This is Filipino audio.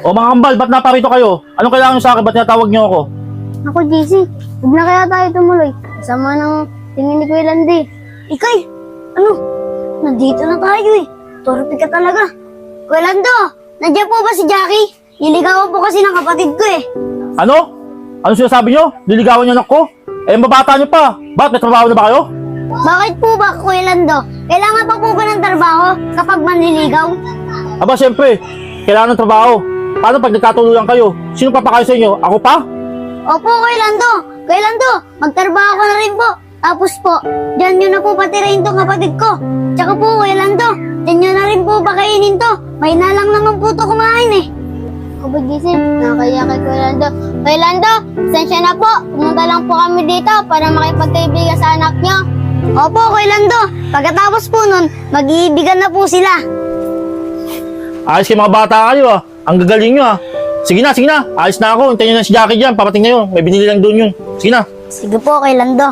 O mga kambal, ba't naparito kayo? Anong kailangan nyo sa akin? Ba't natawag nyo ako? Ako, JC, huwag na kaya tayo tumuloy. Kasama ng tingin ni Kuya Landy. Ikay, ano? Nandito na tayo eh. Torpe ka talaga. Kuya Lando, nandiyan po ba si Jackie? Niligawan po kasi ng kapatid ko eh. Ano? Ano sinasabi nyo? Liligawan nyo anak ko? Eh, mabata nyo pa. Bakit? May trabaho na ba kayo? Bakit po ba, Kuya Lando? Kailangan pa po ba ng trabaho kapag manliligaw? Aba, siyempre. Kailangan ng trabaho. Paano pag nagkatuluyan kayo? Sino papakayo sa inyo? Ako pa? Opo, Kuya Lando. Kuya Lando, magtrabaho ko na rin po. Tapos po, dyan nyo na po patirahin tong kapatid ko. Tsaka po, Kuya Lando, dyan nyo na rin po pakainin to. May nalang naman po to kumain eh. Kapagising, nakakaya kay Kuya Lando. Kuya Lando, sensya na po. Pumunta lang po kami dito para makipagkaibigan sa anak nyo. Opo, Kuya Lando. Pagkatapos po nun, mag-iibigan na po sila. Ayos kayo mga bata kayo ah. Ang gagaling nyo ah. Sige na, sige na. Ayos na ako. Hintayin nyo na si Jackie dyan. Papating na yun. May binili lang doon yun. Sige na. Sige po, Kuya Lando.